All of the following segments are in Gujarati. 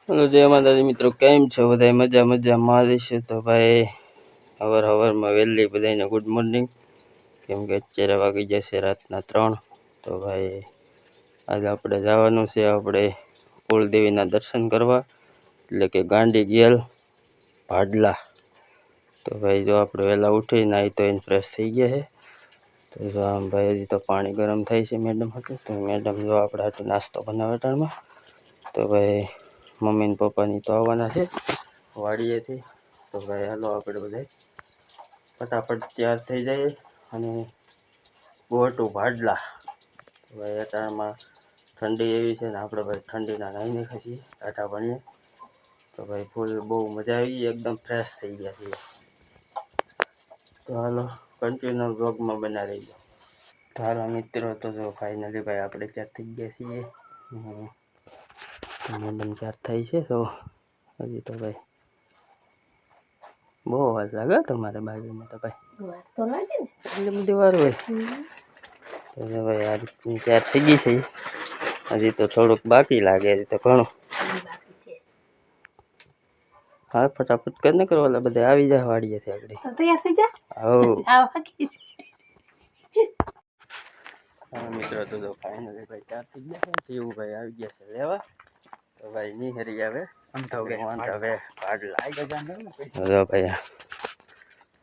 हेलो जय माताजी मित्रों, केम छो बधाय? मजा मजा मारे छे। तो भाई हवर हवर में वेली बधाने गुड मॉर्निंग, केम के अत्यारे वागी जशे रातना 3। तो भाई आज आपणे जवानुं छे आपणे कुलदेवीना दर्शन करवा, એટલે કે ગાંડી ગેલ ભાડલા। तो भाई जो आपणे वेला उठी नाई तो इन फ्रेश थई गया है। तो जो आम भाई हजी तो पानी गरम थाय छे मैडम हाटू। तो मैडम जो आपणे हाटू नास्तो बनावे टाणमां। तो भाई मम्मी ने पप्पा नी तो आववाना छे वाड़ीएथी। तो भाई हालो आपणे बधाय फटाफट तैयार थई जाए अने गोटू भाडला। तो भाई अटाणमां ठंडी एवी छे ने आपणे भाई ठंडीना नाही नाख्या छीए टाटा पाणीए। तो भाई फूल बहु मजा आई, एकदम फ्रेश थई गया छे। तो हालो कंटिन्यू ब्लॉग में बना रही। तो हालो मित्रों, तो जो फाइनली भाई आपणे तैयार थई गया छीए। मैडम तैयार थई छे। तो हजी तो भाई बहुत વાર લાગે તમારે બાજુમાં તો ભાઈ વાર તો લાગે ને એટલે બધી વાર હોય। તો ભાઈ આ રીતની તૈયાર થઈ ગઈ છે। હજી તો થોડુંક બાકી લાગે, હજી તો ઘણું બાકી છે। હા ફટાફટ કરીને કરો, એટલે બધા આવી જાય વાડીએ છે આગળ। તો તૈયાર થઈ જા। હો આ બાકી છે। હા મિત્રો, તો જો ફાઇનલી ભાઈ તૈયાર થઈ ગયા છે। જીવ ભાઈ આવી ગયા છે લેવા। તો ભાઈ ની હરી આવે આમ તો કે વાંધો હવે ભાડ લાગી જાય ને તો ભાઈ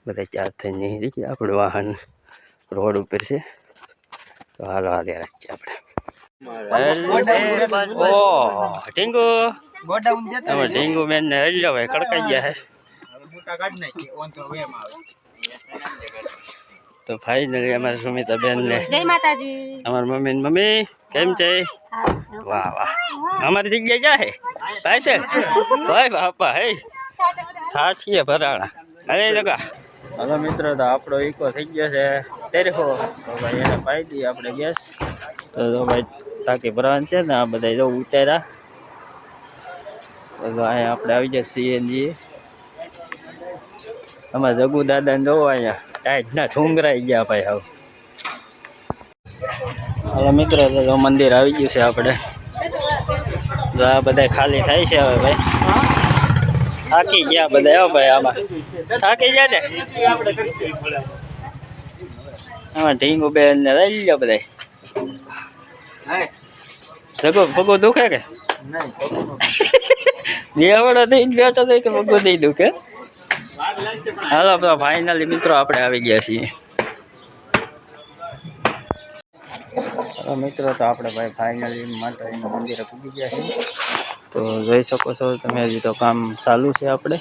બધા ચાર થઈ નીકળી ગયા। આપણું વાહન રોડ ઉપર છે। તો હાલો હાલે રાખીએ આપણે। ઓ ટીંગુ તમે ટીંગુ બેન ને હરી લો ભાઈ કડકાઈ ગયા છે। તો ફાઇનલી અમારી સુમિતા બેન ને જય માતાજી, અમારી મમ્મી ને મમ્મી કેમ છે? વાહ વાહ, અમારી જગ્યા ક્યાં છે ભાઈ? છે ભાઈ બાપા હે સાચીએ ભરાણા। અરે લગા હલો મિત્રો, તો આપણો ઈકો થઈ ગયો છે તેરખો। તો ભાઈ એને પાઈ દઈએ આપણે ગેસ। તો ભાઈ ટાંકી ભરવાની છે ને, આ બધા જો ઉતાર્યા। તો અહીંયા આપણે આવી જાય સીએનજી। અમારા જગુ દાદા ને જોવો અહીંયા ટાઈટ ના ઠુંગરાઈ ગયા ભાઈ હવે। હવે મિત્રો તો મંદિર આવી ગયું છે આપણે। તો આ બધા ખાલી થાય છે હવે ભાઈ, થાકી ગયા બધા હો ભાઈ। આમાં થાકી ગયા ને આમાં ઢીંગુ બેન ને લઈ લ્યો બધા। જગો પગો દુખે કે બેવડો થઈ બેઠો થઈ કે પગો નહીં દુખે? હાલો તો ફાઇનલી મિત્રો આપણે આવી ગયા છીએ। મિત્રો તો આપણે ભાઈ ફાઇનલી માતાજીના મંદિરે પૂજી ગયા છીએ। તો જોઈ શકો છો તમે, હજી તો કામ ચાલુ છે આપણે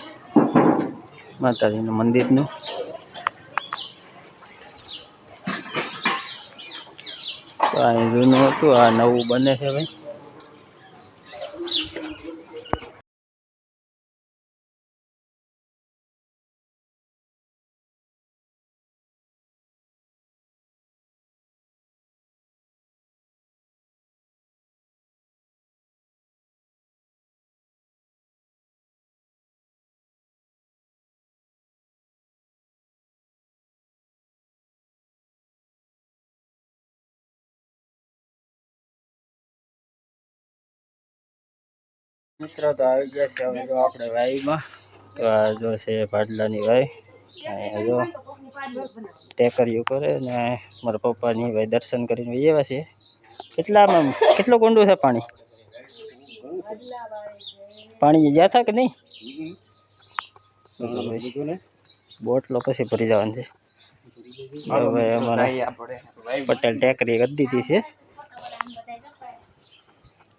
માતાજીના મંદિરનું। તો આ જૂનું હતું, આ નવું બને છે ભાઈ। મિત્રો તો આવી ગયા છે હવે જો આપણે વાઈમાં। તો આ જો છે ભાડલાની વાઈ, અહીંયા જો ટેકરીઓ કરે ને મારા પપ્પાની ભાઈ દર્શન કરીને એવા છે। કેટલામાં કેટલું ઊંડું છે પાણી? પાણી ગયા હતા કે નહીં? બોટલો પછી ભરી જવાનું છે। હવે અમારા પટેલ ટેકરી કરી દીધી છે।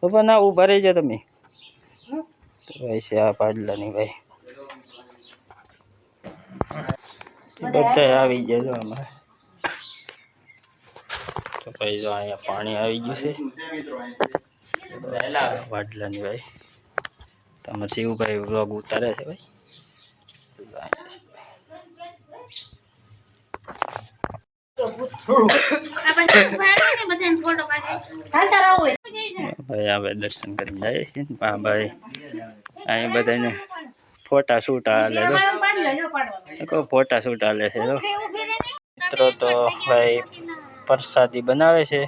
પપ્પા ના ઉભા રહી જાઓ તમે। ભાઈ છે આ ભાડલાની ભાઈ, બધા આવી ગયા જો અમારે। તો ભાઈ જો અહીંયા પાણી આવી ગયું છે ભાડલાની ભાઈ। તમારે શિવભાઈ વ્લોગ ઉતારે છે ભાઈ। ભાઈ આપણે દર્શન કરીને જઈએ છીએ। ભાઈ અહીં બધાને ફોટા શૂટ હાલે તો ફોટા શૂટ હાલે છે। મિત્રો તો ભાઈ પ્રસાદી બનાવે છે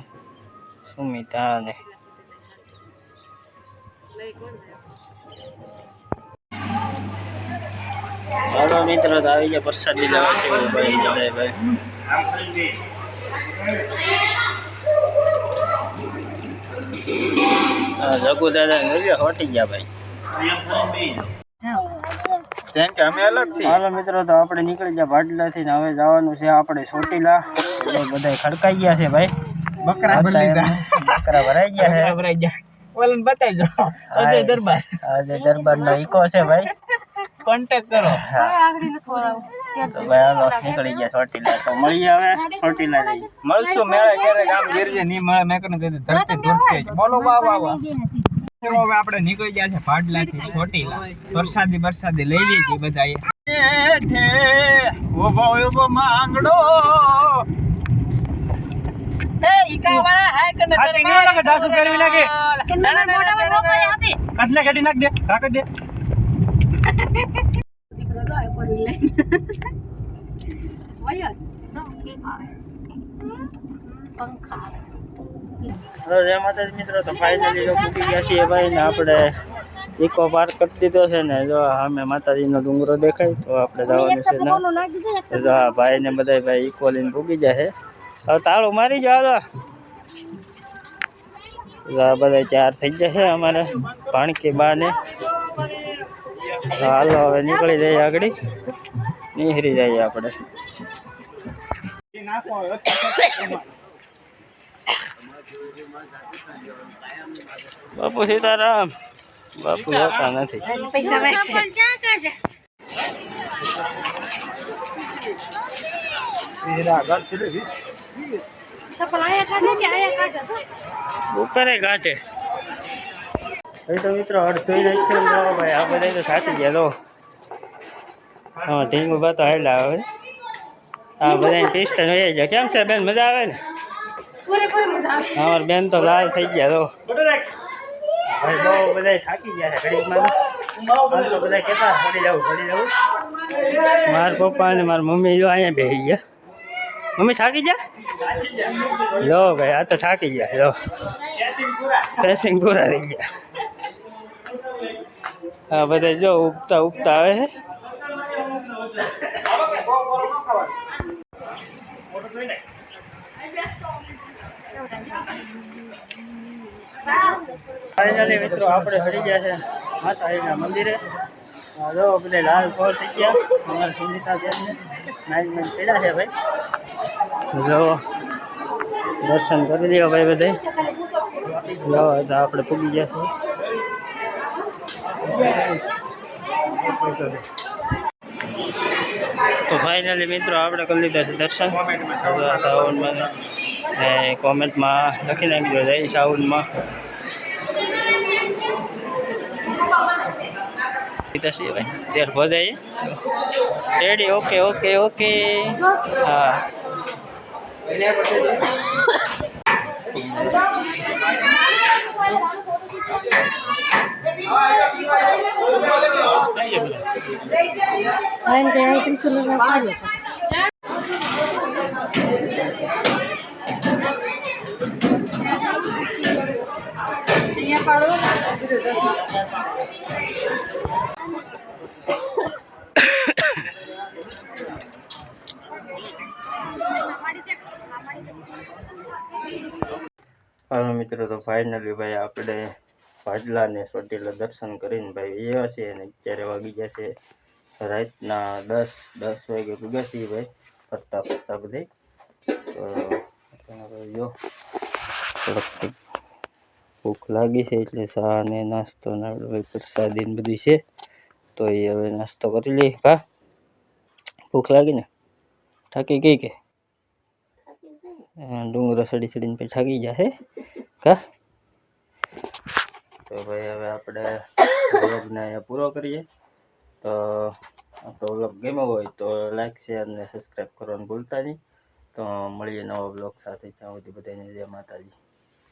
સુમિતા ને હાલો મિત્રો તો આવી ગયા પ્રસાદી લેવા છે ભાઈ ભાઈ જગુ દાદા હોટી ગયા ભાઈ હાલો મિત્રો તો આપણે નીકળી ગયા ભાડલાથી ને હવે જવાનું છે આપણે ચોટીલા બધા ખડકાઈ ગયા છે ભાઈ બકરા ભરાઈ ગયા ઓલન બતાવી દો અજય દરબાર નો ઈકો છે ભાઈ કોન્ટેક્ટ કરો તો ભાઈ હાલો નીકળી ગયા ચોટીલા તો મળીએ હવે ચોટીલા જઈએ મળશું મેળે ક્યારે ગામ ગીરજે નહીં મળે મેં કરીને ધરતી ધૂરતી બોલો બાબા હવે આપણે નીકળી ગયા છે ભાડલાથી ચોટીલા વરસાદી લઈ લીધી બધાએ ઉભો માંગડો એ ઈકાવા હાય કને તરંગ ડાસુ કરવી લાગે ના મોટા મોટા આપી કટલે કાઢી નાખ દે કાક દે દીકરો ગાય પડી લે વયો નો કે આવે પંખા જય માતાજી મિત્રો તો ફાઇનલી જો પૂકી ગયા છીએ ભાઈ ને આપણે ઇકો પાર્ક કરી દીધો છે ને જો અમે માતાજીનો ડુંગરો દેખાય તો આપણે જવાનું છે ને તો આ ભાઈ ને બધા ભાઈ ઇકો લઈને પૂકી જાય હવે તાળું મારી જાવ બધા ચાર થઈ જશે અમારે ભાણકી બા ને હાલો હવે નીકળી જઈએ આગળ નીકળી જઈએ આપણે બાપુ સીતારામ બાપુ હોતા નથી ઉપરે કાઢે તો મિત્રો અડધોઈ જાય છે ભાઈ આ બધા તો સાચી ગયા તો હા ઢીંગું બાતો હાલા આવે હા બધા પિસ્ટન હોય જાય કેમ છે બેન મજા આવે ને અમાર બેન તો લાલ થઈ ગયા તો ભાઈ બહુ બધા થાકી ગયા છે ઘડીકમાં તો બધા કહેતા પડી જવું મારા પપ્પા અને મારા મમ્મી જો અહીંયા બેસી ગયા મમ્મી થાકી ગયા લો ભાઈ આ તો થાકી ગયા લો પેસિંગ પૂરા થઈ ગયા હા બધા જો ઉગતા આવે છે ફાઇનલી મિત્રો આપણે હરી ગયા છે માતાજીના મંદિરે જો બધા લાલ ફોર થઈ ગયા અમારા સુનિતા બેનને નાઇટમેન્ટ પડ્યા છે ભાઈ જો દર્શન કરી લ્યો ભાઈ બધા જો આપણે પૂગી ગયા છે તો ફાઇનલી મિત્રો આપણે કરી લીધા છે દર્શન સાવનમાં કોમેન્ટમાં લખી નાખજો જય સાવનમાં ભાઈ ત્યાર ભજાઈએ રેડી ઓકે ઓકે ઓકે હા હા મિત્રો તો ફાઇનલી ભાઈ આપણે ભાડલા ને ચોટીલા દર્શન કરીને ભાઈ એવા છે અને અત્યારે વાગી ગયા છે રાતના 10 વાગે પૂગ્યા છીએ ભાઈ ફરતા બધે તો જો થોડોક ભૂખ લાગી છે એટલે ચા ને નાસ્તો ને પ્રસાદી ને બધું છે તો એ હવે નાસ્તો કરી લઈએ કા ભૂખ લાગી ને થાકી ગઈ કે ડુંગરો ચડીને પછી થાકી જશે કા તો ભાઈ હવે આપણે વ્લોગને અહીંયા પૂરો કરીએ તો આપણો વ્લોગ ગમ્યો હોય તો લાઈક શેર ને સબસ્ક્રાઈબ કરવાનું ભૂલતા નહીં તો મળીએ નવા વ્લોગ સાથે ત્યાં સુધી બધાને જય માતાજી.